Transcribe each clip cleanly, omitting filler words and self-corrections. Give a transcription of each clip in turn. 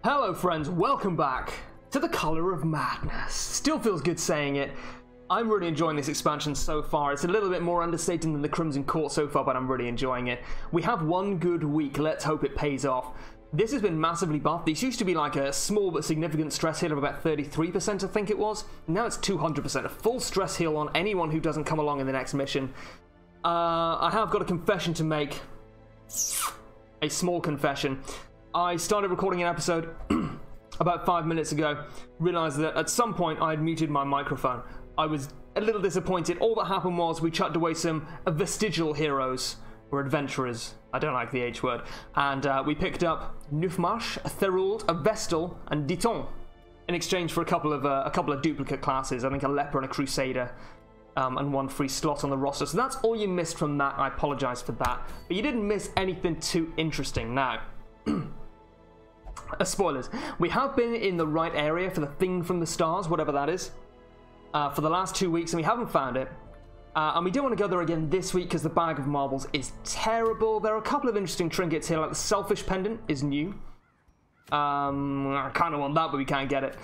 Hello friends, welcome back to the Color of Madness. Still feels good saying it. I'm really enjoying this expansion so far. It's a little bit more understated than the Crimson Court so far, but I'm really enjoying it. We have one good week, let's hope it pays off. This has been massively buffed. This used to be like a small but significant stress heal of about 33%, I think it was. Now it's 200%, a full stress heal on anyone who doesn't come along in the next mission. I have got a confession to make. A small confession. I started recording an episode about 5 minutes ago, realized that at some point I had muted my microphone. I was a little disappointed. All that happened was we chucked away some vestigial heroes, or adventurers, I don't like the H word, and we picked up Nufmarsh, a Therauld, a Vestal, and Diton, in exchange for a couple of duplicate classes, I think a Leper and a Crusader, and one free slot on the roster. So that's all you missed from that. I apologize for that, but you didn't miss anything too interesting. Now, spoilers. We have been in the right area for the thing from the stars, whatever that is, for the last 2 weeks, and we haven't found it. And we don't want to go there again this week because the bag of marbles is terrible. There are a couple of interesting trinkets here, like the Selfish Pendant is new. I kind of want that, but we can't get it.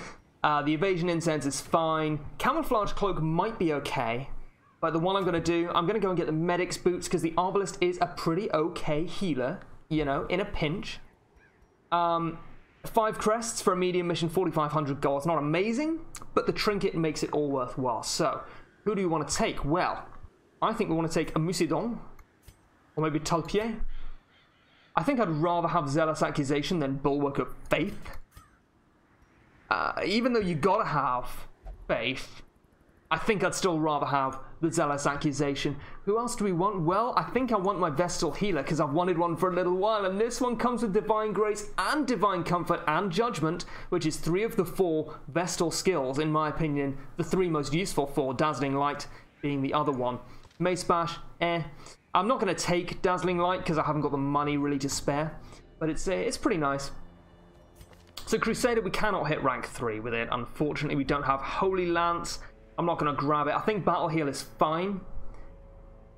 The Evasion Incense is fine. Camouflage Cloak might be okay. But the one I'm going to do, I'm going to go and get the Medic's Boots because the Novelist is a pretty okay healer, you know, in a pinch. 5 crests for a medium mission, 4,500 gold. It's not amazing, but the trinket makes it all worthwhile. So, who do you want to take? Well, I think we want to take a Musidon, or maybe Talpier. I think I'd rather have Zealous Accusation than Bulwark of Faith. Even though you gotta have Faith, I think I'd still rather have the Zealous Accusation. Who else do we want? Well, I think I want my Vestal Healer, because I've wanted one for a little while, and this one comes with Divine Grace and Divine Comfort and Judgment, which is 3 of the 4 Vestal skills, in my opinion, the 3 most useful for, Dazzling Light being the other one. Mace Bash, I'm not going to take Dazzling Light, because I haven't got the money really to spare, but it's pretty nice. So Crusader, we cannot hit rank 3 with it, unfortunately. We don't have Holy Lance. I'm not going to grab it. I think Battle Heal is fine.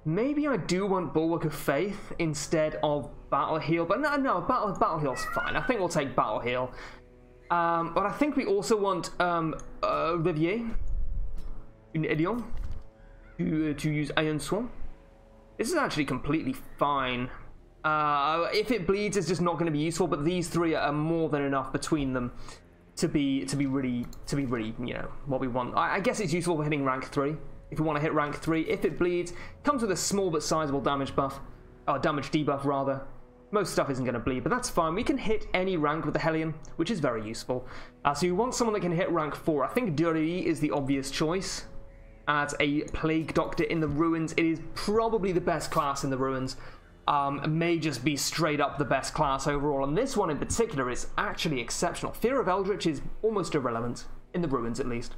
Maybe I do want Bulwark of Faith instead of Battle Heal, but no, Battle Heal's fine. I think we'll take Battle Heal. But I think we also want Rivier, une Edion, to use Iron Swarm. This is actually completely fine. If it bleeds, it's just not going to be useful, but these 3 are more than enough between them to be really, you know, what we want. I guess it's useful for hitting rank 3. If we want to hit rank 3, if it bleeds, comes with a small but sizable damage buff, or damage debuff rather. Most stuff isn't going to bleed, but that's fine. We can hit any rank with the Hellion, which is very useful. So you want someone that can hit rank 4. I think Dury is the obvious choice. As a Plague Doctor in the Ruins, it is probably the best class in the Ruins. May just be straight up the best class overall, and this one in particular is actually exceptional. Fear of Eldritch is almost irrelevant, in the Ruins at least.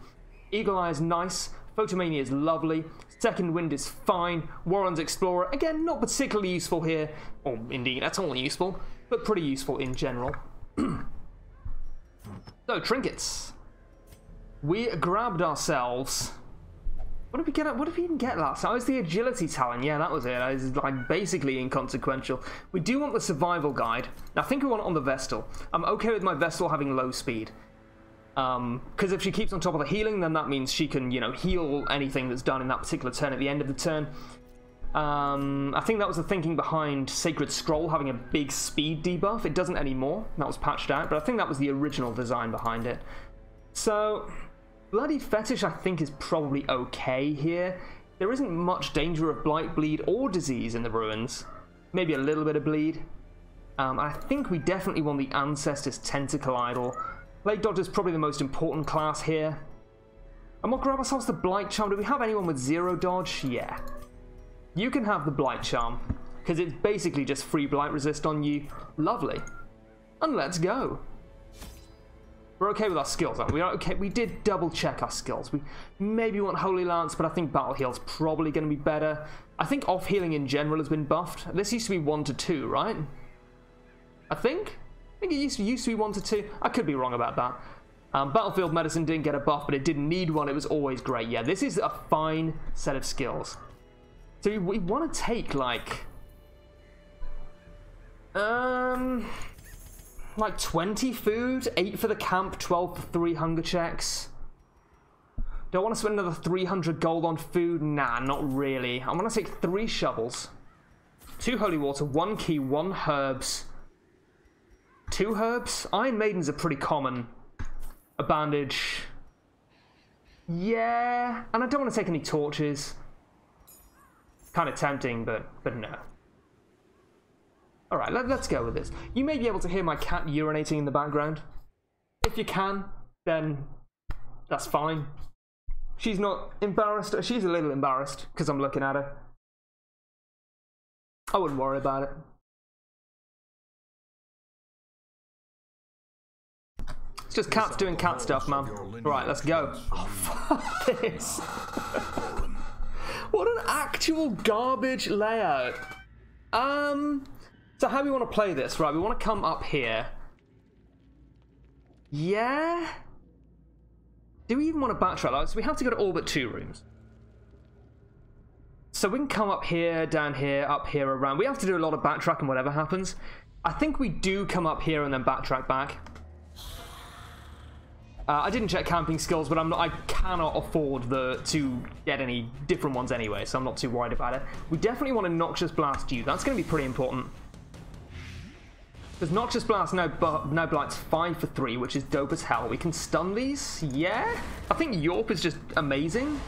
Eagle Eye is nice, Photomania is lovely, Second Wind is fine, Warren's Explorer, again, not particularly useful here, or indeed at all useful, but pretty useful in general. So, trinkets. We grabbed ourselves... What did we get? What did we even get last time? Oh, it's the agility talent. Yeah, that was it. It's like basically inconsequential. We do want the survival guide. I think we want it on the Vestal. I'm okay with my Vestal having low speed. Because if she keeps on top of the healing, then that means she can, you know, heal anything that's done in that particular turn at the end of the turn. I think that was the thinking behind Sacred Scroll having a big speed debuff. It doesn't anymore. That was patched out, but I think that was the original design behind it. So... Bloody Fetish, I think, is probably okay here. There isn't much danger of Blight, Bleed, or Disease in the Ruins. Maybe a little bit of Bleed. I think we definitely want the Ancestor's Tentacle Idol. Plague Doctor's probably the most important class here. And we'll grab ourselves the Blight Charm. Do we have anyone with 0 dodge? Yeah. You can have the Blight Charm, because it's basically just free Blight Resist on you. Lovely. And let's go. We're okay with our skills, aren't we? Okay, we did double check our skills. We maybe want Holy Lance, but I think Battle Heal's probably going to be better. I think off healing in general has been buffed. This used to be 1 to 2, right? I think it used to be 1 to 2. I could be wrong about that. Battlefield Medicine didn't get a buff, but it didn't need one. It was always great. Yeah, this is a fine set of skills. So we want to take, like... like 20 food, 8 for the camp, 12 for 3 hunger checks. Do I want to spend another 300 gold on food? Nah, not really. I'm going to take 3 shovels, 2 holy water, 1 key, 1 herbs, 2 herbs. Iron Maidens are pretty common. A bandage. Yeah, and I don't want to take any torches. Kind of tempting, but no. Alright, let's go with this. You may be able to hear my cat urinating in the background. If you can, then that's fine. She's not embarrassed. She's a little embarrassed because I'm looking at her. I wouldn't worry about it. It's just cats doing cat stuff, man. Right, let's go. Oh, fuck this. What an actual garbage layout. So how do we want to play this? Right, we want to come up here. Yeah? Do we even want to backtrack? So we have to go to all but 2 rooms. So we can come up here, down here, up here, around. We have to do a lot of backtracking whatever happens. I think we do come up here and then backtrack back. I didn't check camping skills, but I cannot afford to get any different ones anyway, so I'm not too worried about it. We definitely want a Noxious Blast you. That's going to be pretty important. Because Noxious Blast now blights 5 for 3, which is dope as hell. We can stun these? Yeah? I think Yorp is just amazing.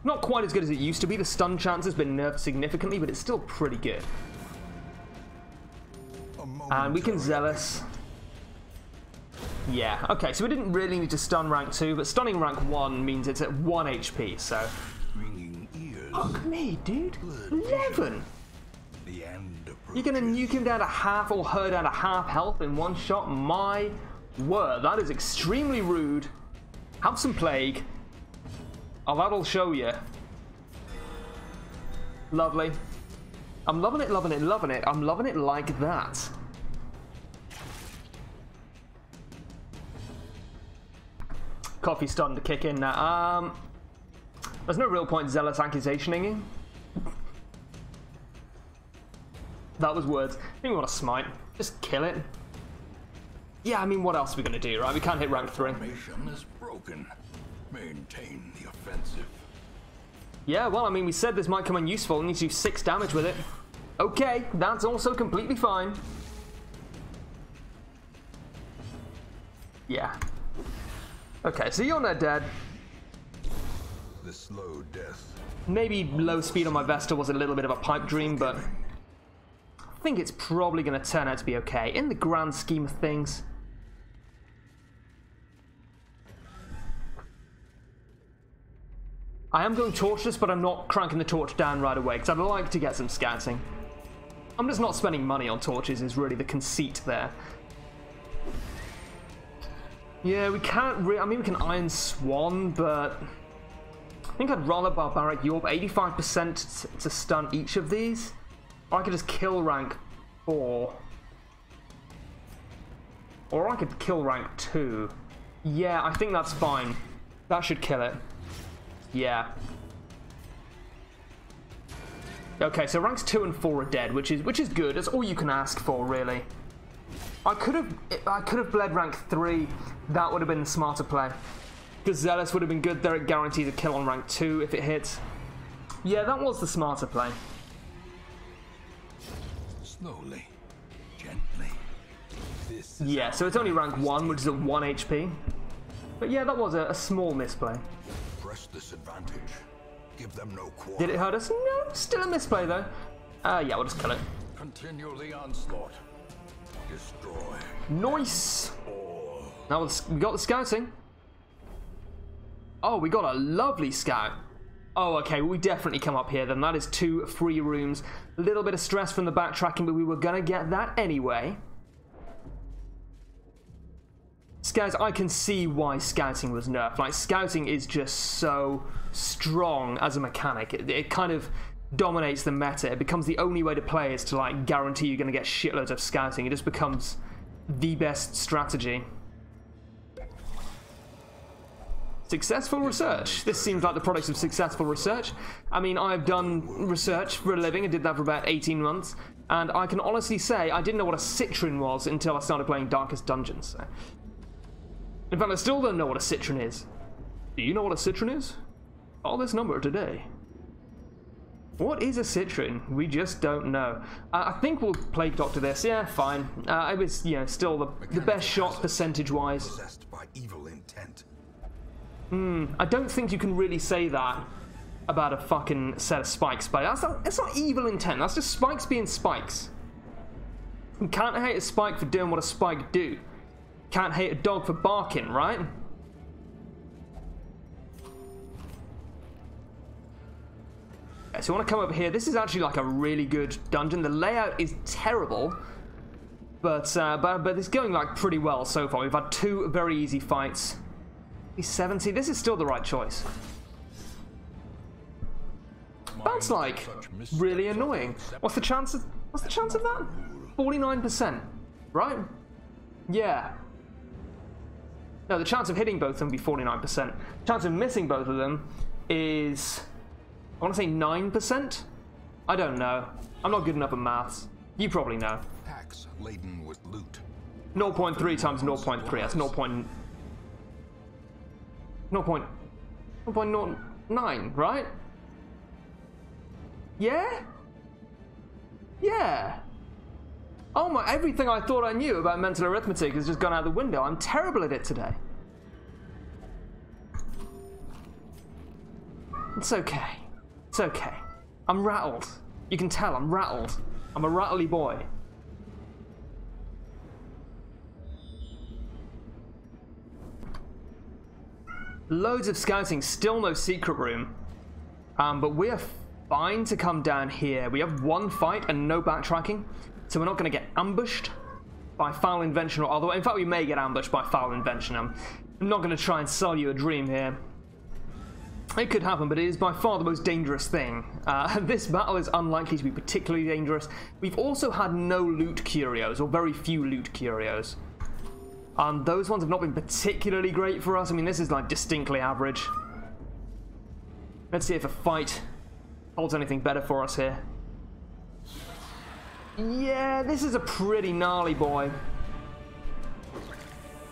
Not quite as good as it used to be. The stun chance has been nerfed significantly, but it's still pretty good. And we can Zealous. Yeah, okay, so we didn't really need to stun rank 2, but stunning rank 1 means it's at 1 HP, so... Fuck me, dude. 11! You're gonna nuke him down to half or her down to half health in one shot? My word, that is extremely rude. Have some plague. Oh, that'll show you. Lovely. I'm loving it, loving it, loving it. I'm loving it like that. Coffee starting to kick in now. There's no real point Zealous accusationing you. That was words. I think we want to smite. Just kill it. Yeah, I mean, what else are we going to do, right? We can't hit rank 3. Formation is broken. Maintain the offensive. Yeah, well, I mean, we said this might come in useful. We need to do 6 damage with it. Okay, that's also completely fine. Yeah. Okay, so you're not dead. The slow death. Maybe low speed on my Vestal was a little bit of a pipe dream, but I think it's probably going to turn out to be okay in the grand scheme of things. I am going Tortious, but I'm not cranking the torch down right away because I'd like to get some scouting. I'm just not spending money on torches is really the conceit there. Yeah, we can't I mean, we can Iron Swan, but I think I'd rather Barbaric Yorp, 85% to stun each of these. Or I could just kill rank 4. Or I could kill rank 2. Yeah, I think that's fine. That should kill it. Yeah. Okay, so ranks 2 and 4 are dead, which is good. That's all you can ask for, really. I could have bled rank 3. That would have been the smarter play. Because Zealous would have been good. They're guaranteed a kill on rank 2 if it hits. Yeah, that was the smarter play. Slowly, gently. Yeah, so it's only rank 1, which is at 1 HP. But yeah, that was a small misplay. Press this advantage. Give them no quarter. Did it hurt us? No, still a misplay though. Yeah, we'll just kill it. Continue the onslaught. Destroy. Nice. Now we got the scouting. Oh, we got a lovely scout. Oh, okay, well, we definitely come up here then. That is 2 free rooms. A little bit of stress from the backtracking, but we were gonna get that anyway. Scouts, I can see why scouting was nerfed. Like, scouting is just so strong as a mechanic. It kind of dominates the meta. It becomes the only way to play is to, like, guarantee you're gonna get shitloads of scouting. It just becomes the best strategy. Successful research. This seems like the products of successful research. I mean, I've done research for a living. I did that for about 18 months. And I can honestly say I didn't know what a citron was until I started playing Darkest Dungeons. So. In fact, I still don't know what a citron is. Do you know what a citron is? Call this number today. What is a citron? We just don't know. I think we'll Plague Doctor this. Yeah, fine. It was, you know, still the best shot percentage-wise. Possessed by evil intent. I don't think you can really say that about a fucking set of spikes, but that's not evil intent. That's just spikes being spikes. You can't hate a spike for doing what a spike do. Can't hate a dog for barking, right? So I want to come over here. This is actually like a really good dungeon. The layout is terrible, but it's going like pretty well so far. We've had 2 very easy fights. 70. This is still the right choice. That's like really annoying. What's the chance of that? 49%, right? Yeah. No, the chance of hitting both of them would be 49%. Chance of missing both of them is, I want to say 9%? I don't know. I'm not good enough at maths. You probably know. Packs laden with loot. 0.3 times 0.3. That's 0.09, right? Yeah? Yeah. Oh my, everything I thought I knew about mental arithmetic has just gone out the window. I'm terrible at it today. It's okay. It's okay. I'm rattled. You can tell I'm rattled. I'm a rattly boy. Loads of scouting, still no secret room. But we are fine to come down here. We have 1 fight and no backtracking. So we're not going to get ambushed by foul invention or otherwise. In fact, we may get ambushed by foul invention. I'm not going to try and sell you a dream here. It could happen, but it is by far the most dangerous thing. This battle is unlikely to be particularly dangerous. We've also had no loot curios, or very few loot curios. Those ones have not been particularly great for us. I mean, this is like distinctly average. Let's see if a fight holds anything better for us here. Yeah, this is a pretty gnarly boy.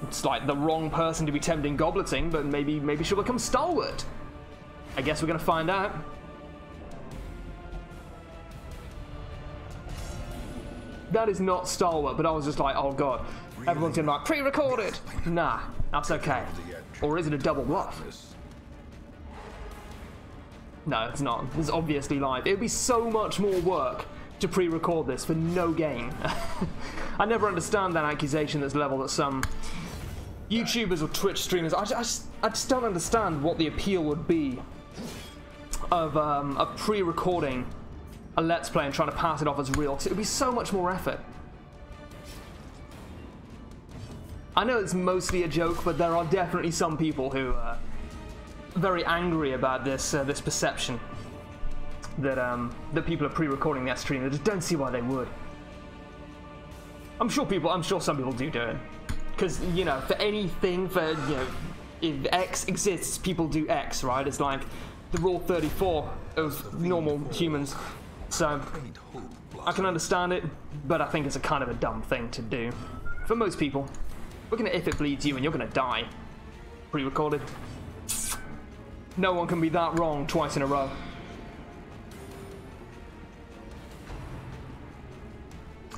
It's like the wrong person to be tempting goblets,ing, but maybe she'll become stalwart. I guess we're gonna find out. That is not stalwart, but I was just like, oh god. Everyone's gonna be like, pre-recorded! Nah, that's okay. Or is it a double bluff? No, it's not. It's obviously live. It would be so much more work to pre-record this for no gain. I never understand that accusation that's leveled at some YouTubers or Twitch streamers. I just don't understand what the appeal would be of pre-recording a Let's Play and trying to pass it off as real. It would be so much more effort. I know it's mostly a joke, but there are definitely some people who are very angry about this this perception that that people are pre-recording their stream. I just don't see why they would. I'm sure some people do it, because you know, for anything, for you know, if X exists, people do X, right? It's like the rule 34 of normal humans. So I can understand it, but I think it's a kind of a dumb thing to do for most people. We're gonna if it bleeds you, and you're gonna die. Pre-recorded. No one can be that wrong twice in a row.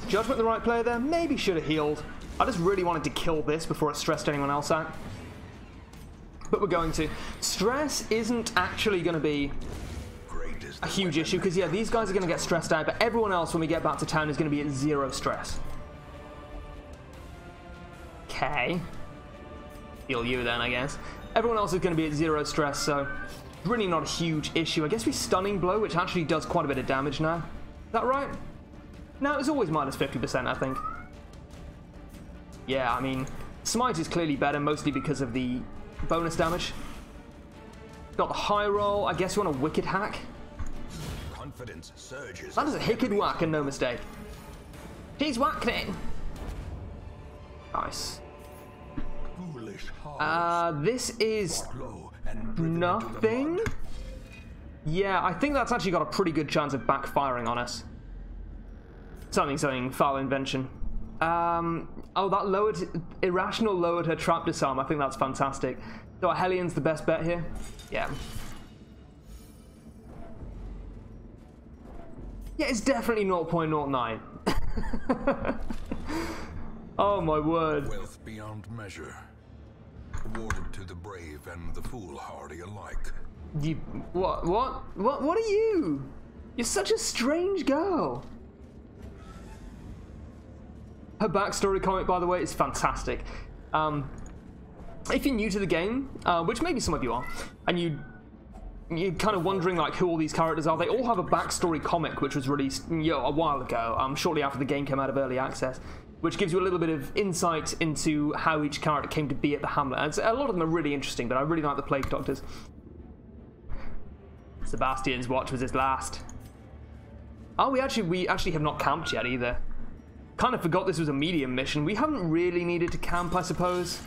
Judgment the right player there? Maybe should have healed. I just really wanted to kill this before it stressed anyone else out. But we're going to. Stress isn't actually going to be a huge issue, because yeah, these guys are going to get stressed out, but everyone else when we get back to town is going to be at 0 stress. Okay. Heal you then, I guess. Everyone else is going to be at 0 stress, so really not a huge issue. I guess we Stunning Blow, which actually does quite a bit of damage now. Is that right? No, it was always minus 50%, I think. Yeah, I mean, Smite is clearly better, mostly because of the bonus damage. Got the high roll. I guess you want a Wicked Hack. Confidence surges. That is a Hicked Whack and no mistake. She's whacked it. Nice. This is nothing. Yeah, I think that's actually got a pretty good chance of backfiring on us. Something, foul invention. Oh, that lowered... Irrational lowered her trap disarm. I think that's fantastic. So Helion's the best bet here? Yeah. Yeah, it's definitely 0.09. Oh my word. Wealth beyond measure. Awarded to the brave and the foolhardy alike. You... What are you? You're such a strange girl. Her backstory comic, by the way, is fantastic. If you're new to the game, which maybe some of you are, and you're kind of wondering like who all these characters are, they all have a backstory comic which was released a while ago, shortly after the game came out of early access, which gives you a little bit of insight into how each character came to be at the Hamlet. And a lot of them are really interesting, but I really like the Plague Doctors. Sebastian's watch was his last. Oh, we actually have not camped yet either. Kind of forgot this was a medium mission. We haven't really needed to camp, I suppose.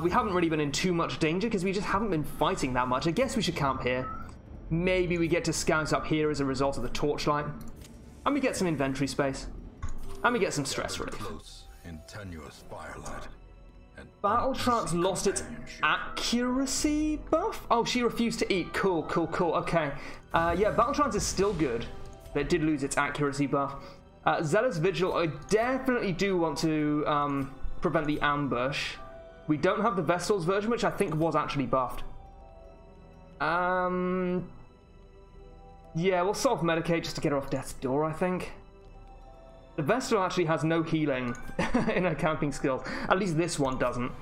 We haven't really been in too much danger because we just haven't been fighting that much. I guess we should camp here. Maybe we get to scout up here as a result of the torchlight. And we get some inventory space. And we get some stress relief. Close in tenuous firelight. Battle Trance lost its accuracy buff? Oh, she refused to eat. Cool. Okay. Yeah, Battle Trance is still good. But it did lose its accuracy buff. Zealous Vigil, I definitely do want to prevent the ambush. We don't have the Vestal's version, which I think was actually buffed. Yeah, we'll self-medicate just to get her off death's door, I think. The Vestal actually has no healing in her camping skills. At least this one doesn't.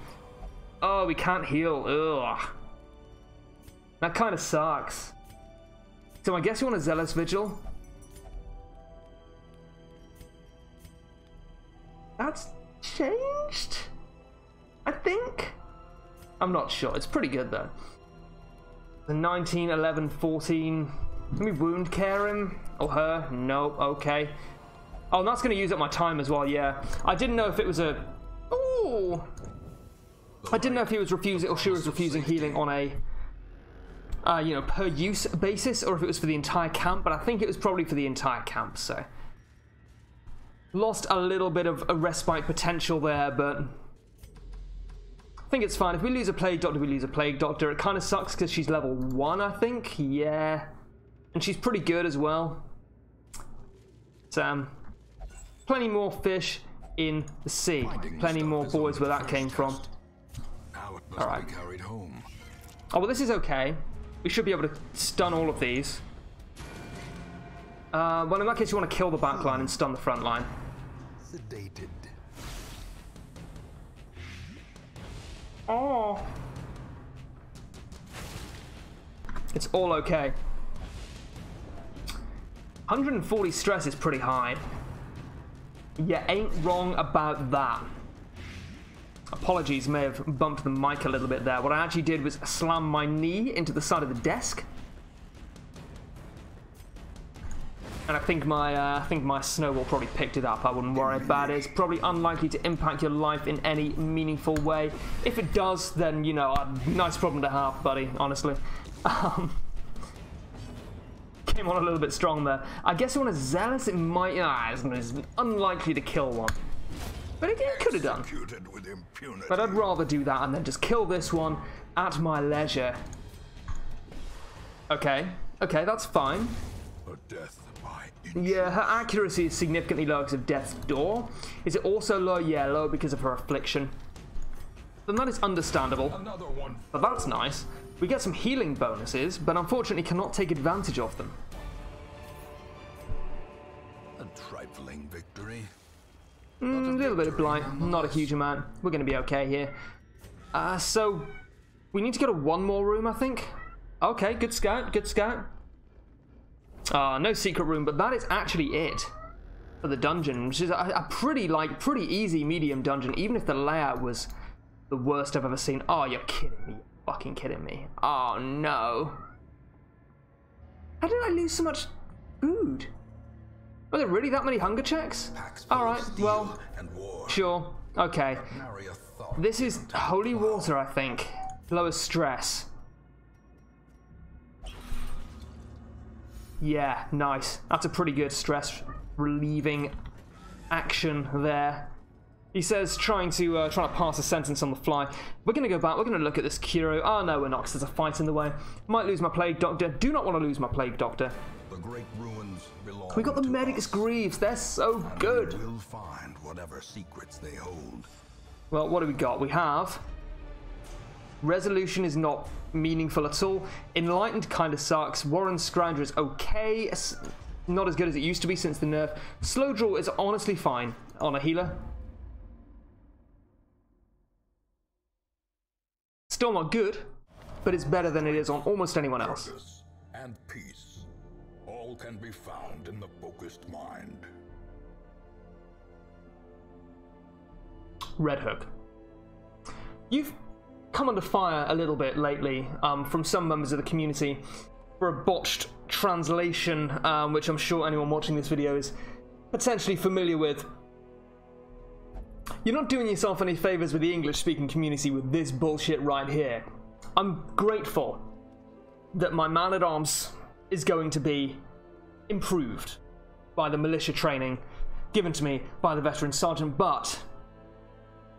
Oh, we can't heal. Ugh. That kind of sucks. So I guess you want a Zealous Vigil? That's changed? I think? I'm not sure. It's pretty good, though. The 19, 11, 14. Can we wound care him? Or her? No. Okay. Oh, and that's going to use up my time as well, yeah. I didn't know if it was a... Ooh! I didn't know if he was refusing, or she was refusing healing on a, per use basis, or if it was for the entire camp, but I think it was probably for the entire camp, so... Lost a little bit of a respite potential there, but... I think it's fine. If we lose a Plague Doctor, we lose a Plague Doctor. It kind of sucks because she's level 1, I think. Yeah. And she's pretty good as well. Plenty more fish in the sea. Plenty more boys where that came from. Alright. Oh, well, this is okay. We should be able to stun all of these. Well, in that case, you want to kill the back line and stun the front line. Sedated. Oh. It's all okay. 140 stress is pretty high. Yeah, ain't wrong about that. Apologies, may have bumped the mic a little bit there. What I actually did was slam my knee into the side of the desk. And I think my snowball probably picked it up. I wouldn't worry about it. It's probably unlikely to impact your life in any meaningful way. If it does, then, you know, a nice problem to have, buddy, honestly. Came on a little bit strong there. I guess you want a Zealous, it might... it's unlikely to kill one. But it could have done. But I'd rather do that and then just kill this one at my leisure. Okay. Okay, that's fine. Yeah, her accuracy is significantly lower because of Death's Door. Is it also low? Yeah, low because of her affliction. Then that is understandable. But that's nice. We get some healing bonuses, but unfortunately cannot take advantage of them. A trifling victory. A little bit of blight, not a huge amount. We're going to be okay here. So, we need to go to one more room, I think. Okay, good scout, good scout. No secret room, but that is actually it for the dungeon, which is a pretty easy medium dungeon, even if the layout was the worst I've ever seen. Oh, you're kidding me. You're fucking kidding me. Oh, no. How did I lose so much food? Were there really that many hunger checks? Alright, well, sure. Okay. This is holy water, I think. Lowers stress. Yeah, nice. That's a pretty good stress relieving action there. He says, trying to pass a sentence on the fly. We're going to go back. We're going to look at this Kiro. Oh, no, we're not, because there's a fight in the way. Might lose my Plague Doctor. Do not want to lose my Plague Doctor. The great ruins belong We got the to Medic's us, Greaves. They're so and good. we will find whatever secrets they hold. Well, what do we got? We have... Resolution is not meaningful at all. Enlightened kind of sucks. Warren Scrounger is okay. Not as good as it used to be since the nerf. Slow Draw is honestly fine on a healer. Still not good, but it's better than it is on almost anyone else. Purpose and peace, all can be found in the focused mind. Red Hook. You've come under fire a little bit lately from some members of the community for a botched translation, which I'm sure anyone watching this video is potentially familiar with. You're not doing yourself any favors with the English-speaking community with this bullshit right here. I'm grateful that my man-at-arms is going to be improved by the militia training given to me by the veteran sergeant, but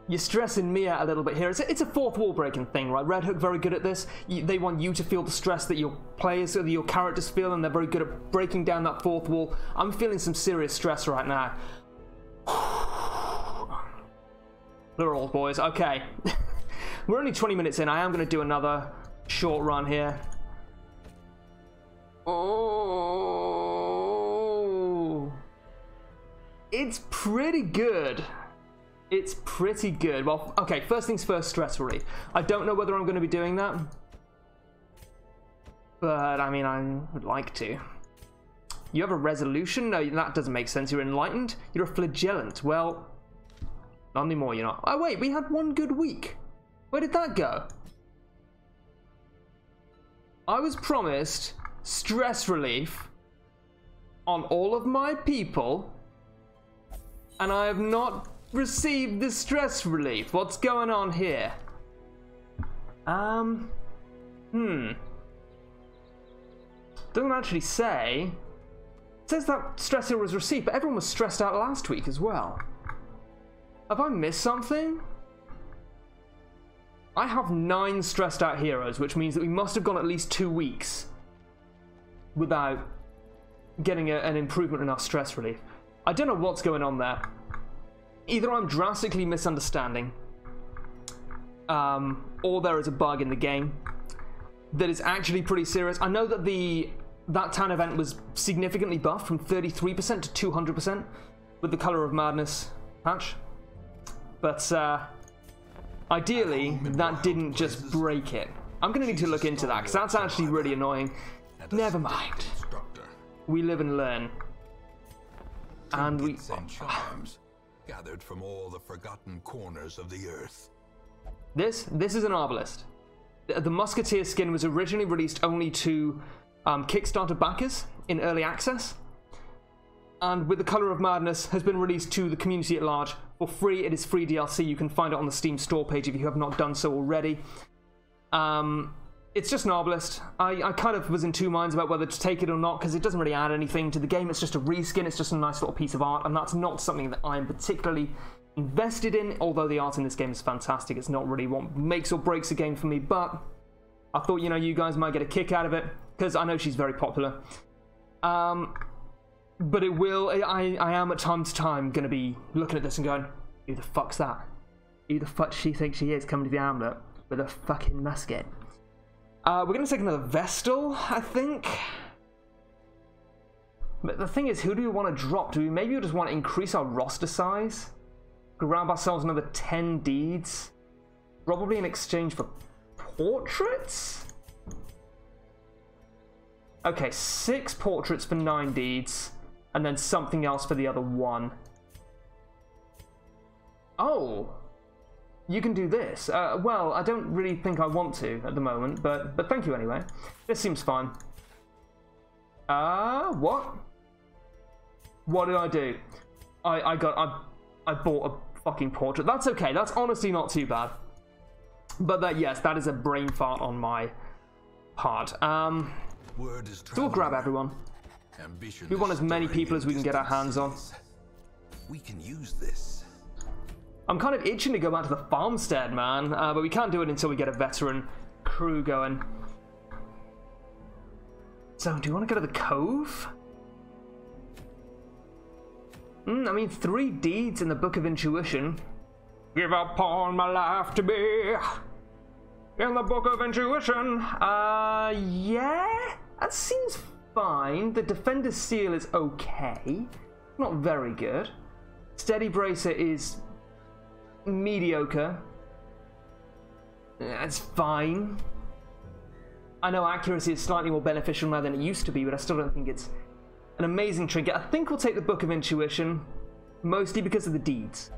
you're stressing me out a little bit here. It's a fourth wall breaking thing, right? Red Hook very good at this. They want you to feel the stress that your players or your characters feel, and they're very good at breaking down that fourth wall. I'm feeling some serious stress right now. They're old boys. Okay. We're only 20 minutes in. I am going to do another short run here. Oh. It's pretty good. It's pretty good. Well, okay, first things first, stress relief. I don't know whether I'm going to be doing that. But, I mean, I would like to. You have a resolution? No, that doesn't make sense. You're enlightened? You're a flagellant. Well... not anymore, you're not. Oh, wait, we had one good week. Where did that go? I was promised stress relief on all of my people, and I have not received the stress relief. What's going on here? Doesn't actually say. It says that stress here was received, but everyone was stressed out last week as well. Have I missed something? I have 9 stressed out heroes, which means that we must have gone at least 2 weeks without getting an improvement in our stress relief. I don't know what's going on there. Either I'm drastically misunderstanding, or there is a bug in the game that is actually pretty serious. I know that that town event was significantly buffed from 33% to 200% with the Color of Madness patch. But ideally, that didn't just break it. I'm going to need to look into that, because that's actually really annoying. Never mind. We live and learn. And we... charms gathered from all the forgotten corners of the earth. This is an Novelist. The Musketeer skin was originally released only to Kickstarter backers in early access. And with the Color of Madness has been released to the community at large for free. It is free DLC. You can find it on the Steam store page if you have not done so already. It's just Novelist. I kind of was in two minds about whether to take it or not, because it doesn't really add anything to the game. It's just a reskin. It's just a nice little piece of art, and that's not something that I'm particularly invested in, although the art in this game is fantastic. It's not really what makes or breaks a game for me, but I thought, you know, you guys might get a kick out of it, because I know she's very popular. But it will, I am at time to time going to be looking at this and going, who the fuck's that? Who the fuck she thinks she is coming to the Amulet with a fucking musket? We're going to take another Vestal, I think. But the thing is, who do we want to drop? Do we maybe just want to increase our roster size? Grab ourselves another 10 deeds? Probably in exchange for portraits? Okay, 6 portraits for 9 deeds. And then something else for the other 1. Oh, you can do this. Well, I don't really think I want to at the moment, but thank you anyway. This seems fine. What? What did I do? I bought a fucking portrait. That's okay. That's honestly not too bad. But yes, that is a brain fart on my part. So we'll grab everyone. We want as many people as we can get our hands on. We can use this. I'm kind of itching to go back to the farmstead, man, but we can't do it until we get a veteran crew going. So, do you want to go to the cove? I mean, 3 deeds in the Book of Intuition. Give up on my life to be in the Book of Intuition. Yeah, that seems fine. The Defender's Seal is okay. Not very good. Steady Bracer is mediocre. It's fine. I know accuracy is slightly more beneficial now than it used to be, but I still don't think it's an amazing trinket. I think we'll take the Book of Intuition, mostly because of the deeds.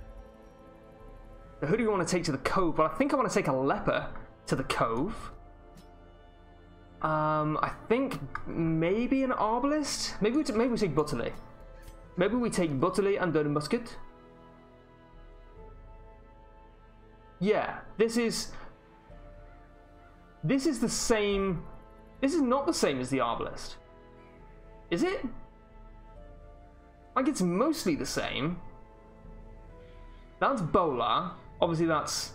So who do we want to take to the cove? Well, I think I want to take a leper to the cove. I think maybe an arbalist. Maybe we take Butterley. Maybe we take Butterley and then musket. Yeah, this is the same. This is not the same as the arbalist. Is it? Like, it's mostly the same. That's Bola. Obviously, that's,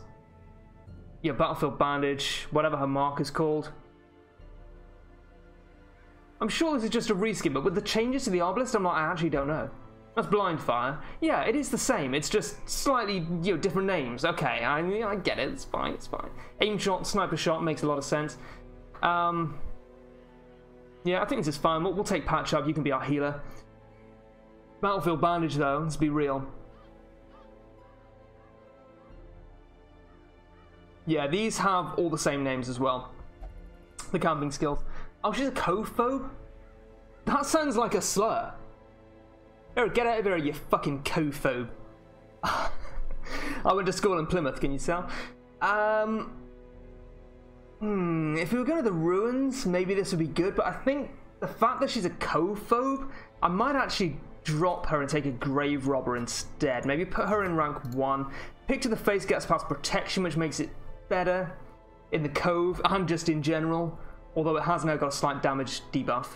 yeah, Battlefield Bandage, whatever her mark is called. I'm sure this is just a reskin, but with the changes to the arbalist, I actually don't know. That's Blind Fire. Yeah, it is the same. It's just slightly, different names. Okay, I get it. It's fine. It's fine. Aim shot, sniper shot makes a lot of sense. Yeah, I think this is fine. We'll take Patch Up. You can be our healer. Battlefield Bandage, though. Let's be real. Yeah, these have all the same names as well. The camping skills. Oh, she's a cove-phobe? That sounds like a slur. Here, get out of here, you fucking cove-phobe. I went to school in Plymouth, can you tell? If we were going to the ruins, maybe this would be good, but I think the fact that she's a cove-phobe, I might actually drop her and take a grave robber instead. Maybe put her in rank 1. Pick to the face gets past protection, which makes it better in the cove and just in general, although it has now got a slight damage debuff.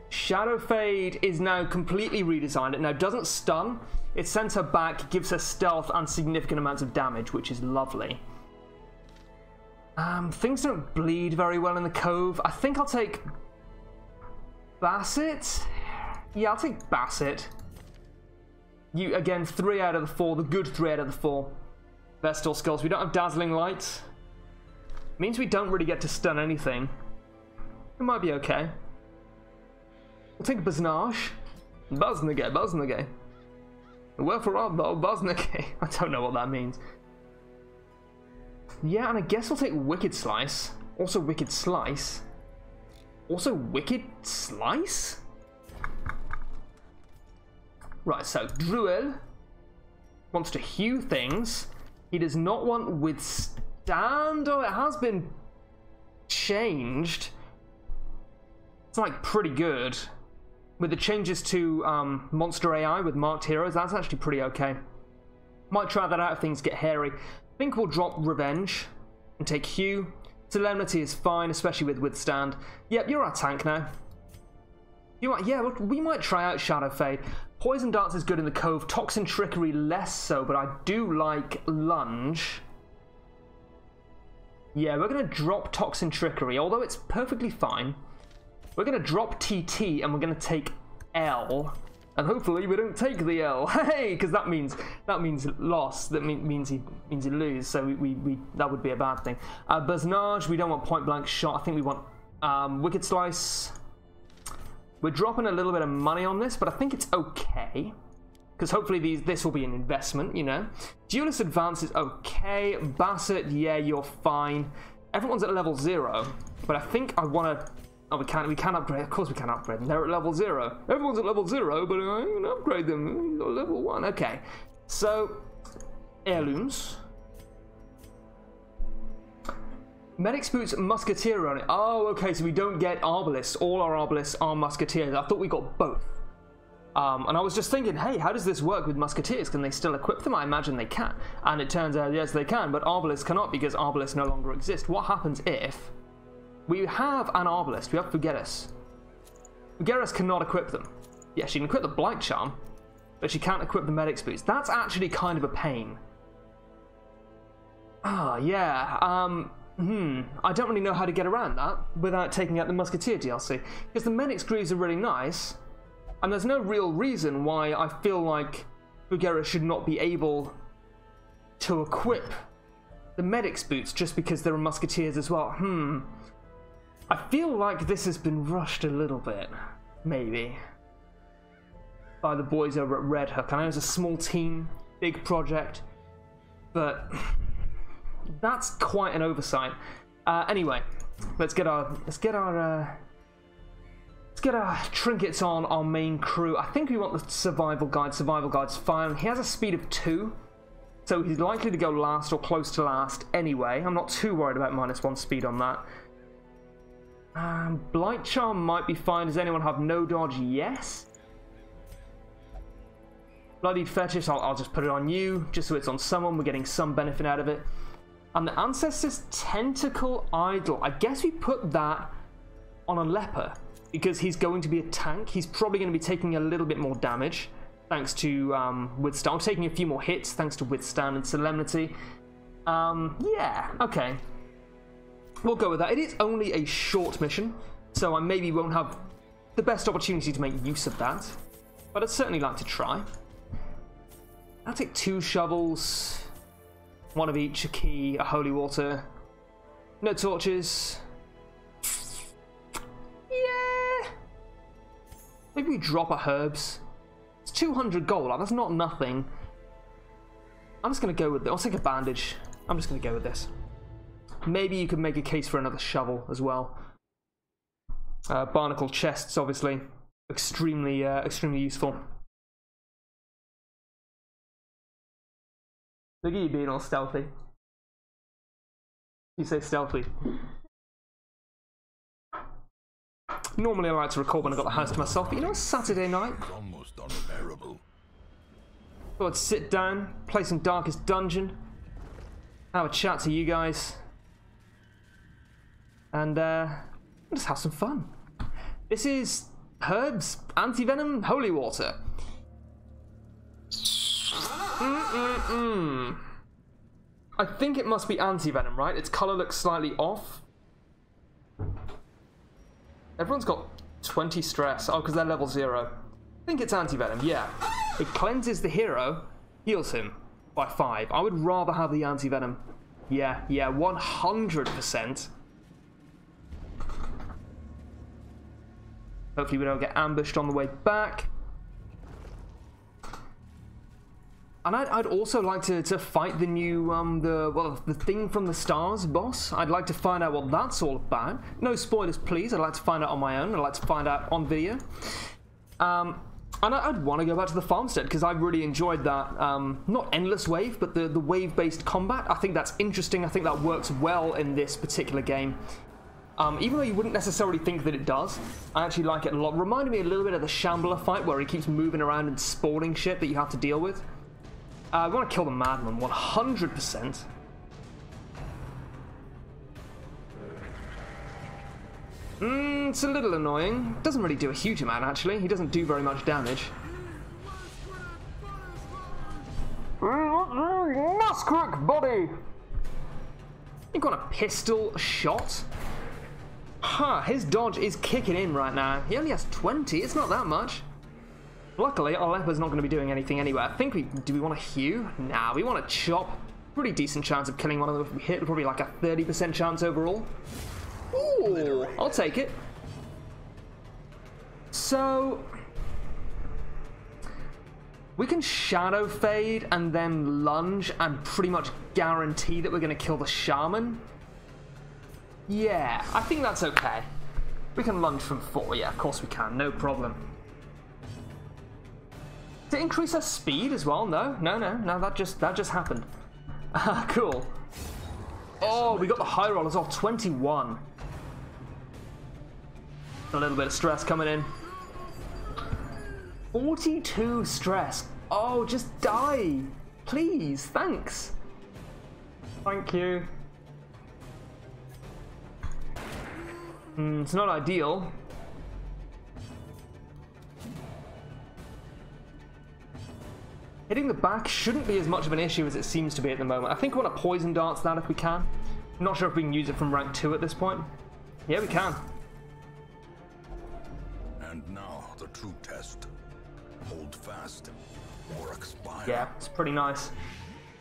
Shadow Fade is now completely redesigned. It now doesn't stun. It sends her back, gives her stealth and significant amounts of damage, which is lovely. Things don't bleed very well in the cove. I think I'll take Bassett. Yeah, I'll take Bassett. You, again, 3 out of the 4. The good 3 out of the 4. Vestal Skulls. We don't have Dazzling Light. Means we don't really get to stun anything. It might be okay. We'll take Baznage. Baznage. Wherefore art thou, Baznage? I don't know what that means. Yeah, and I guess we'll take Wicked Slice. Also Wicked Slice. Also Wicked Slice? Right, so Druel wants to hew things. He does not want Withstand. Oh, it has been changed. It's like pretty good. With the changes to Monster AI with Marked Heroes, that's actually pretty okay. Might try that out if things get hairy. I think we'll drop Revenge and take Hew. Solemnity is fine, especially with Withstand. Yep, you're our tank now. Yeah, we might try out Shadow Fade. Poison Darts is good in the cove. Toxin Trickery less so, but I do like Lunge. Yeah, we're going to drop Toxin Trickery, although it's perfectly fine. We're going to drop TT and we're going to take L. And hopefully we don't take the L. Hey, because that means loss. That means he lose. So we that would be a bad thing. Baznage, we don't want point blank shot. I think we want Wicked Slice. We're dropping a little bit of money on this, but I think it's okay. Because hopefully this will be an investment, you know. Duelist Advance is okay. Bassett, yeah, you're fine. Everyone's at level 0. But I think I want to... Oh, we can upgrade. Of course we can upgrade them. They're at level 0. Everyone's at level 0, but I can upgrade them. Level 1. Okay. So, heirlooms. Medic's Boots, Musketeer on it. Oh, okay, so we don't get Arbalists. All our Arbalists are Musketeers. I thought we got both. And I was just thinking, hey, how does this work with Musketeers? Can they still equip them? I imagine they can. And it turns out, yes, they can, but Arbalists cannot because Arbalists no longer exist. What happens if we have an Arbalist? We have Fugeris. Fugeris cannot equip them. Yeah, she can equip the Blight Charm. but she can't equip the medic's boots. That's actually kind of a pain. Ah, yeah. I don't really know how to get around that without taking out the Musketeer DLC. Because the medic's greaves are really nice, and there's no real reason why I feel like Bugera should not be able to equip the medic's boots just because there are Musketeers as well. I feel like this has been rushed a little bit, maybe, by the boys over at Red Hook. I know it's a small team, big project, but that's quite an oversight. Anyway, let's get our trinkets on our main crew. I think we want the survival guide. Survival guide's fine. He has a speed of 2, so he's likely to go last or close to last anyway. I'm not too worried about -1 speed on that. Blight Charm might be fine. Does anyone have no dodge? Yes. Bloodied Fetish, I'll just put it on you, just so it's on someone. We're getting some benefit out of it. And the Ancestor's Tentacle Idol, I guess we put that on a leper, because he's going to be a tank. He's probably going to be taking a little bit more damage, thanks to Withstand. Taking a few more hits, thanks to Withstand and Solemnity. Yeah, okay. We'll go with that. It is only a short mission, so I maybe won't have the best opportunity to make use of that, but I'd certainly like to try. I'll take 2 shovels, 1 of each, a key, a holy water, no torches. Yeah! Maybe we drop a herbs. It's 200 gold, that's not nothing. I'm just going to go with this. I'll take a bandage. I'm just going to go with this. Maybe you could make a case for another shovel as well. Barnacle chests, obviously, extremely useful. Look at you being all stealthy. You say stealthy. Normally I like to record when I've got the house to myself, but you know, it's Saturday night. Almost unbearable. Thought I'd sit down, play some Darkest Dungeon, have a chat to you guys, and just have some fun. This is Herbs, Antivenom, Holy Water. I think it must be Antivenom, right? Its colour looks slightly off. Everyone's got 20 stress. Oh, because they're level 0. I think it's Antivenom, yeah. It cleanses the hero, heals him by 5. I would rather have the Antivenom. Yeah, 100%. Hopefully we don't get ambushed on the way back. And I'd also like to fight the new, the thing from the stars boss. I'd like to find out what that's all about. No spoilers, please. I'd like to find out on my own. I'd like to find out on video. And I'd want to go back to the farmstead, because I really enjoyed that, not endless wave, but the wave-based combat. I think that's interesting. I think that works well in this particular game. Even though you wouldn't necessarily think that it does, I actually like it a lot. Reminded me a little bit of the Shambler fight, where he keeps moving around and spawning shit that you have to deal with. I want to kill the Madman, 100%. It's a little annoying. Doesn't really do a huge amount, actually. He doesn't do very much damage. Muskrook body! You got a pistol shot? Huh, his dodge is kicking in right now. He only has 20, it's not that much. Luckily, our leper's not going to be doing anything anyway. I think do we want to hew? Nah, we want to chop. Pretty decent chance of killing one of them if we hit. Probably like a 30% chance overall. Ooh, I'll take it. So we can shadow fade and then lunge and pretty much guarantee that we're going to kill the shaman. Yeah, I think that's okay. We can lunge from 4. Yeah, of course we can. No problem. To increase our speed as well? No, that just happened. Cool. Oh, we got the high roll as well, 21. A little bit of stress coming in. 42 stress. Oh, just die. Please, thanks. Thank you. It's not ideal. Hitting the back shouldn't be as much of an issue as it seems to be at the moment. I think we want to poison darts that if we can. I'm not sure if we can use it from rank 2 at this point. Yeah, we can. And now the true test. Hold fast or expire. Yeah, it's pretty nice. A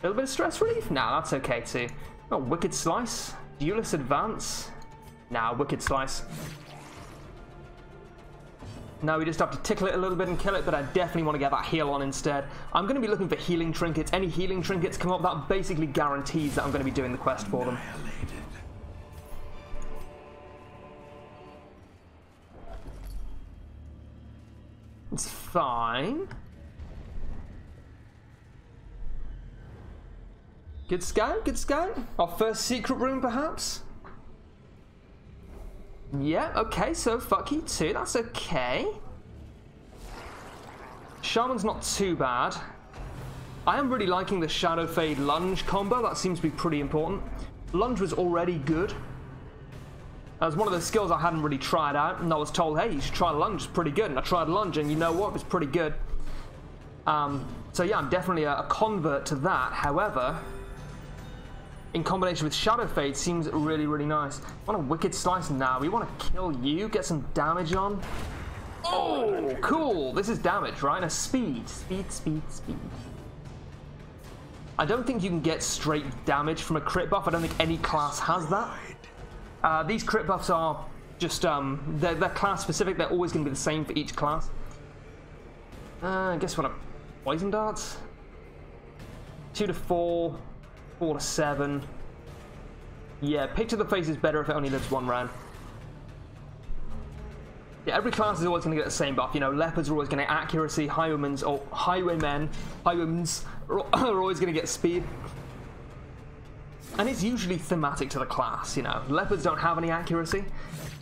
little bit of stress relief? Nah, that's okay too. Oh, Wicked Slice. Duelist Advance. Nah, Wicked Slice. Now we just have to tickle it a little bit and kill it, but I definitely want to get that heal on instead. I'm going to be looking for healing trinkets. Any healing trinkets come up, that basically guarantees that I'm going to be doing the quest for them. It's fine. Good scout, good scout. Our first secret room, perhaps? Yeah, okay, so fuck you too, that's okay. Shaman's not too bad. I am really liking the Shadow Fade Lunge combo, that seems to be pretty important. Lunge was already good. That was one of the skills I hadn't really tried out, and I was told, hey, you should try Lunge, it's pretty good. And I tried Lunge, and you know what, it was pretty good. So yeah, I'm definitely a convert to that. However, in combination with Shadow Fade, seems really, really nice. I want a Wicked Slice now. We want to kill you, get some damage on. Oh, cool. This is damage, right? And a speed. Speed, speed, speed. I don't think you can get straight damage from a crit buff. I don't think any class has that. These crit buffs are just, they're class specific. They're always going to be the same for each class. I guess what a Poison Darts? 2 to 4. 4 to 7. Yeah, Picture the Face is better if it only lives 1 round. Yeah, every class is always going to get the same buff. You know, Leopards are always going to get accuracy. Highwaymen are always going to get speed. And it's usually thematic to the class, you know. Leopards don't have any accuracy,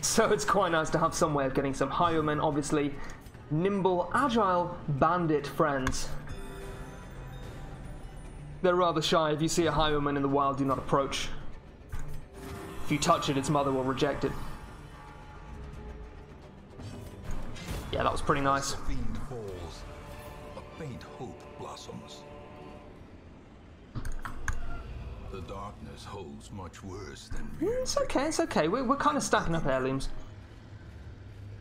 so it's quite nice to have some way of getting some Highwaymen, obviously. Nimble, agile bandit friends. They're rather shy. If you see a Highwayman in the wild, do not approach. If you touch it, its mother will reject it. Yeah, that was pretty nice. The fiend falls, a faint hope blossoms. The darkness holds much worse than mere. It's okay, it's okay. We're kind of stacking up heirlooms.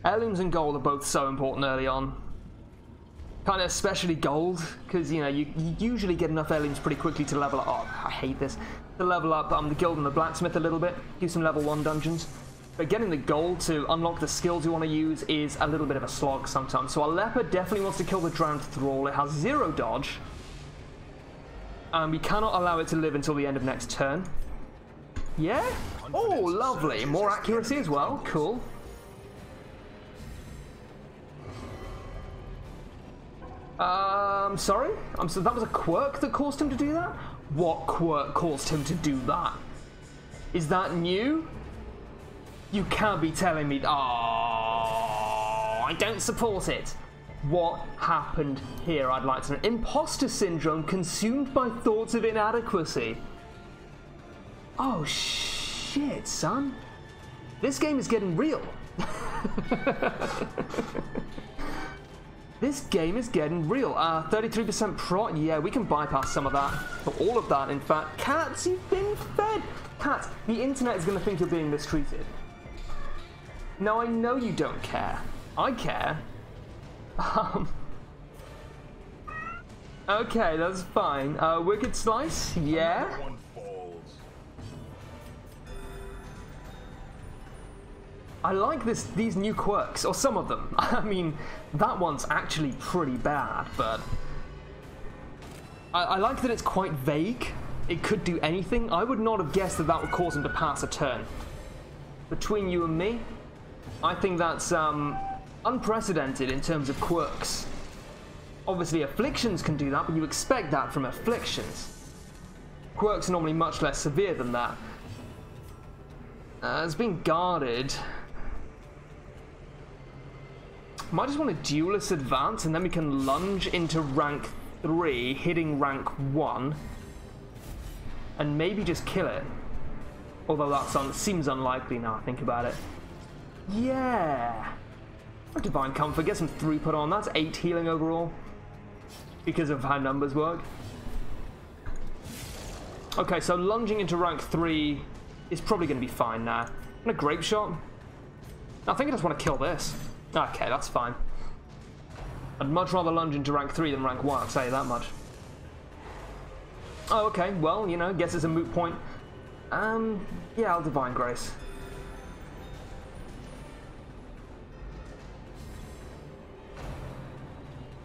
Heirlooms and gold are both so important early on. Kind of especially gold, because you know you usually get enough heirlooms pretty quickly to level up. Oh, I hate this. To level up the guild and the blacksmith a little bit, do some level 1 dungeons. But getting the gold to unlock the skills you want to use is a little bit of a slog sometimes. So our leopard definitely wants to kill the drowned thrall. It has 0 dodge, and we cannot allow it to live until the end of next turn. Yeah. Oh, lovely. More accuracy as well. Cool. Sorry? So that was a quirk that caused him to do that? What quirk caused him to do that? Is that new? You can't be telling me. Oh, I don't support it. What happened here, I'd like to know. Imposter syndrome consumed by thoughts of inadequacy. Oh, shit, son. This game is getting real. This game is getting real. 33% prot. Yeah, we can bypass some of that. Or all of that, in fact. Cats, you've been fed. Cats, the internet is going to think you're being mistreated. No, I know you don't care. I care. Okay, that's fine. Wicked Slice? Yeah? I like these new quirks, or some of them. I mean, that one's actually pretty bad, but I like that it's quite vague. It could do anything. I would not have guessed that that would cause him to pass a turn. Between you and me, I think that's unprecedented in terms of quirks. Obviously, afflictions can do that, but you expect that from afflictions. Quirks are normally much less severe than that. It's being guarded. Might just want a Duelist Advance, and then we can lunge into rank 3, hitting rank 1, and maybe just kill it. Although that seems unlikely now I think about it. Yeah! Divine Comfort, get some throughput on. That's 8 healing overall. because of how numbers work. Okay, so lunging into rank 3 is probably going to be fine now. And a grape shot? I think I just want to kill this. Okay, that's fine. I'd much rather lunge into rank 3 than rank 1, I'll tell you that much. Oh, okay, well, you know, guess it's a moot point. Yeah, I'll Divine Grace.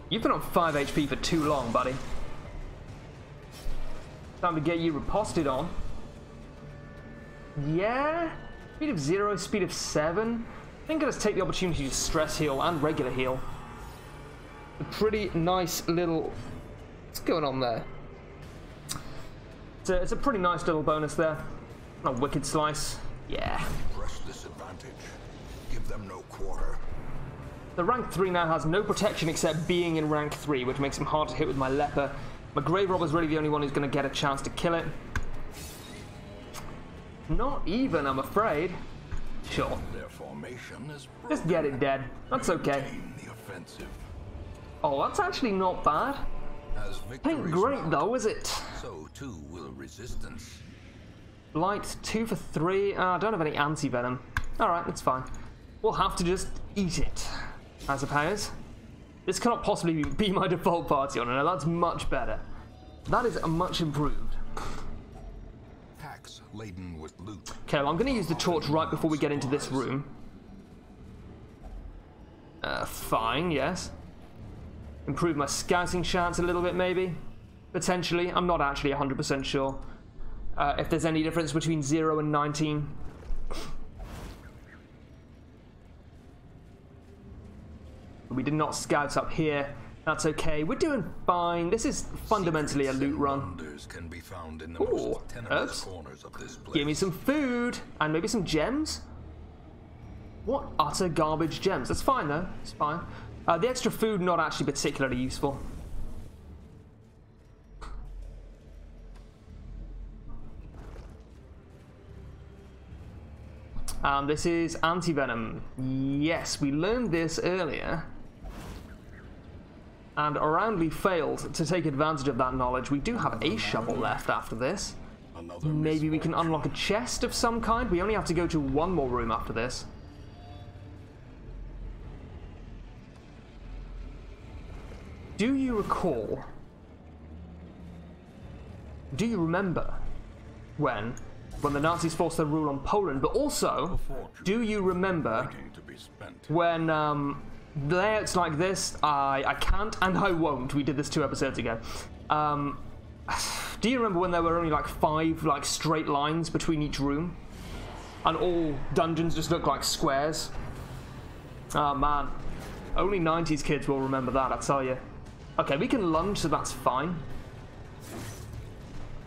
You've been on 5 HP for too long, buddy. Time to get you riposted on. Yeah? Speed of 0, speed of 7. I think I'll just take the opportunity to stress heal and regular heal. A pretty nice little... What's going on there? It's a pretty nice little bonus there. A Wicked Slice. Yeah. Press this advantage. Give them no quarter. The rank 3 now has no protection except being in rank 3, which makes him hard to hit with my Leper. My Grave Robber's really the only one who's going to get a chance to kill it. Not even, I'm afraid. Sure. Their formation is just get it dead. That's okay. the offensive. Oh, that's actually not bad. As Ain't great though, is it? So too will resistance. Blight 2 for 3. I don't have any Antivenom. Alright, that's fine. We'll have to just eat it, I suppose. This cannot possibly be my default party honor. Now that's much better. That is much improved. Packs laden with loot. Okay, well, I'm going to use the torch right before we get into this room. Fine, yes. Improve my scouting chance a little bit, maybe. Potentially. I'm not actually 100% sure if there's any difference between 0 and 19. We did not scout up here. That's okay. We're doing fine. This is fundamentally a loot run. Can be found in the Ooh, most tenuous corners of this place. Give me some food and maybe some gems. What utter garbage gems? That's fine though. It's fine. The extra food not actually particularly useful. This is Antivenom. Yes, we learned this earlier. And roundly failed to take advantage of that knowledge. We do have a shovel left after this. Maybe we can unlock a chest of some kind. We only have to go to one more room after this. Do you recall? Do you remember when the Nazis forced their rule on Poland? But also, do you remember when layouts like this? I can't and I won't. We did this 2 episodes ago. Do you remember when there were only like 5 like straight lines between each room, and all dungeons just looked like squares? Oh man, only 90s kids will remember that, I tell you. Okay, we can lunge, so that's fine.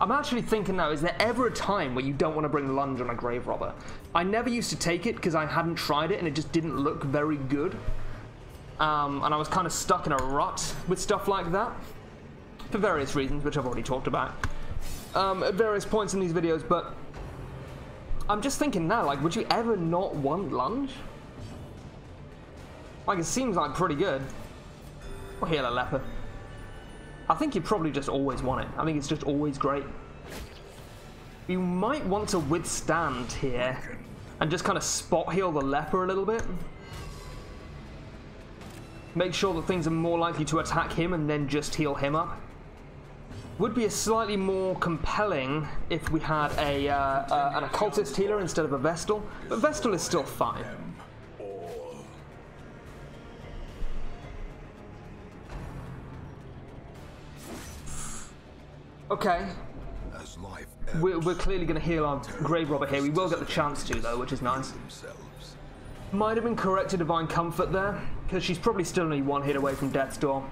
I'm actually thinking now, is there ever a time where you don't want to bring lunge on a Grave Robber? I never used to take it because I hadn't tried it and it just didn't look very good. And I was kind of stuck in a rut with stuff like that. For various reasons, which I've already talked about. At various points in these videos, but... I'm just thinking now, like, would you ever not want lunge? Like, it seems like pretty good. Or heal a leper. I think you probably just always want it. I think it's just always great. You might want to withstand here and just kind of spot heal the leper a little bit. Make sure that things are more likely to attack him and then just heal him up. Would be a slightly more compelling if we had an occultist healer instead of a Vestal, but Vestal is still fine. Okay, we're clearly going to heal our Grave Robber here. We will get the chance to, though, which is nice. Might have been correct to Divine Comfort there, because she's probably still only 1 hit away from Death's Door.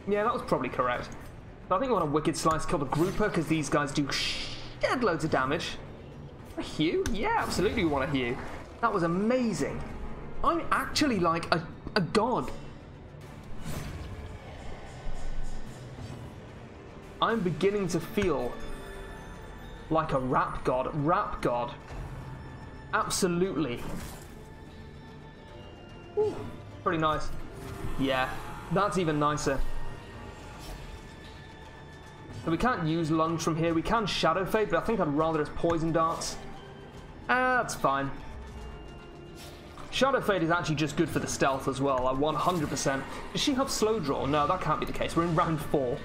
Yeah, that was probably correct. So I think we want a Wicked Slice, kill the Grouper, because these guys do shed loads of damage. A Hew? Yeah, absolutely we want a Hew. That was amazing. I'm actually like a god. I'm beginning to feel like a rap god. Rap god. Absolutely. Ooh, pretty nice. Yeah. That's even nicer. So we can't use lunge from here. We can Shadow Fade, but I think I'd rather as poison darts. That's fine. Shadow Fade is actually just good for the stealth as well, like 100%. Does she have slow draw? No, that can't be the case. We're in round 4.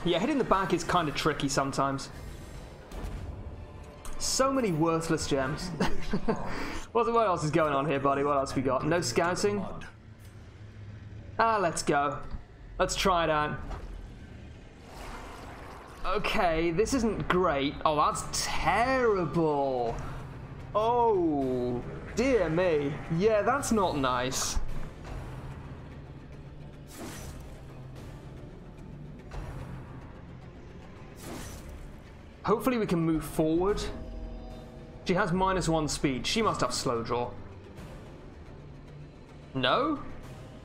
Yeah, hitting the back is kind of tricky sometimes. So many worthless gems. What else is going on here, buddy? What else we got? No scouting? Let's go. Let's try it out. Okay, this isn't great. Oh, that's terrible. Oh, dear me. Yeah, that's not nice. Hopefully we can move forward. She has -1 speed. She must have slow draw. No?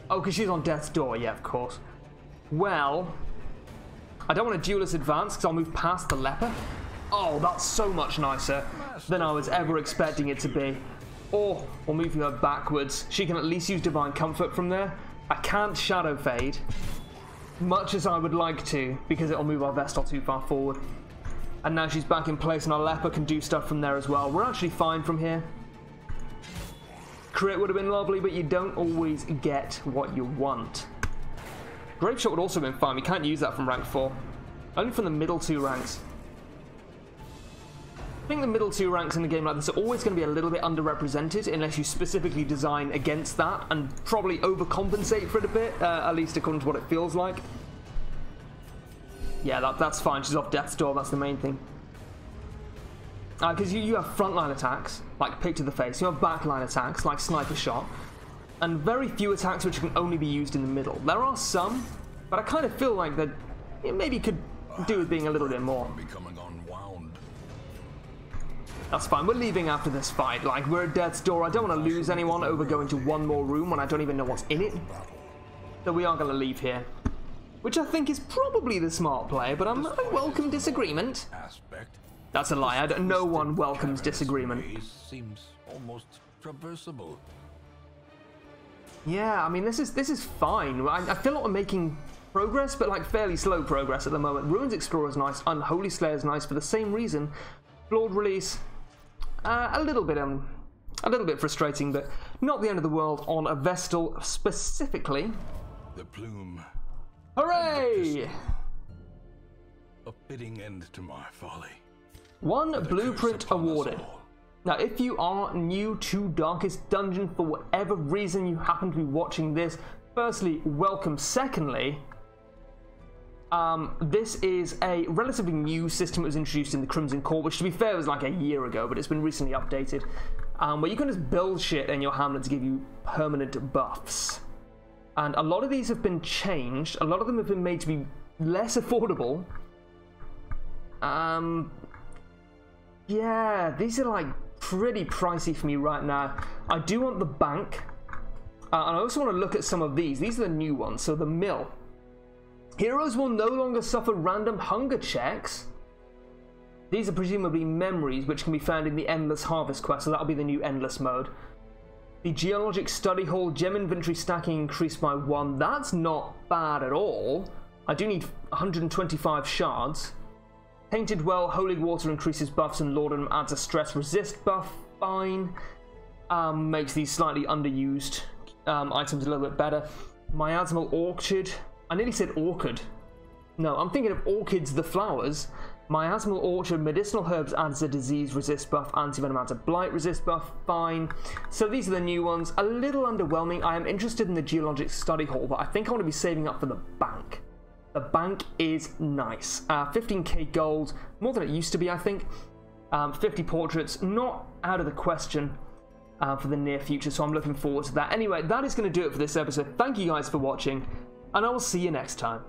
Oh, because she's on death's door. Yeah, of course. Well, I don't want a duelist advance because I'll move past the leper. Oh, that's so much nicer than I was ever expecting it to be. Or we'll move her backwards. She can at least use Divine Comfort from there. I can't Shadow Fade, much as I would like to, because it'll move our Vestal too far forward. And now she's back in place and our leper can do stuff from there as well. We're actually fine from here. Crit would have been lovely, but you don't always get what you want. Grape Shot would also have been fine. We can't use that from rank 4. Only from the middle 2 ranks. I think the middle 2 ranks in a game like this are always going to be a little bit underrepresented unless you specifically design against that and probably overcompensate for it a bit, at least according to what it feels like. Yeah, that's fine. She's off death's door. That's the main thing. Because you have frontline attacks, like Pick to the Face. You have backline attacks, like Sniper Shot. And very few attacks which can only be used in the middle. There are some, but I kind of feel like that it maybe could do with being a little bit more. That's fine. We're leaving after this fight. Like, we're at death's door. I don't want to lose anyone over going to one more room when I don't even know what's in it. So we are going to leave here. Which I think is probably the smart play, but I welcome disagreement. That's a lie. No one welcomes disagreement. Seems almost traversable. Yeah, I mean, this is fine. I feel like we're making progress, but like fairly slow progress at the moment. Ruins Explorer is nice. Unholy Slayer is nice for the same reason. Flawed Release, a little bit frustrating, but not the end of the world on a Vestal specifically. The plume. Hooray! A fitting end to my folly. One blueprint awarded. Now, if you are new to Darkest Dungeon for whatever reason you happen to be watching this, firstly, welcome. Secondly, this is a relatively new system that was introduced in the Crimson Court, which to be fair was like a year ago, but it's been recently updated, where you can just build shit in your hamlet to give you permanent buffs. And a lot of these have been changed. A lot of them have been made to be less affordable. Yeah, these are like pretty pricey for me right now. I do want the bank. And I also want to look at some of these. These are the new ones. So the mill. Heroes will no longer suffer random hunger checks. These are presumably memories which can be found in the Endless Harvest quest. So that'll be the new Endless mode. The Geologic Study Hall, gem inventory stacking increased by 1. That's not bad at all. I do need 125 shards. Tainted Well, Holy Water increases buffs and Laudanum adds a stress resist buff. Fine. Makes these slightly underused items a little bit better. Miasmal Orchard. I nearly said orchid. No, I'm thinking of orchids, the flowers. Miasmal Orchard, medicinal herbs adds a disease resist buff, antivenom adds a blight resist buff, fine. So these are the new ones. A little underwhelming. I am interested in the Geologic Study Hall, but I think I want to be saving up for the bank. The bank is nice. 15k gold, more than it used to be, I think. 50 portraits, not out of the question for the near future, so I'm looking forward to that. Anyway, that is going to do it for this episode. Thank you guys for watching, and I will see you next time.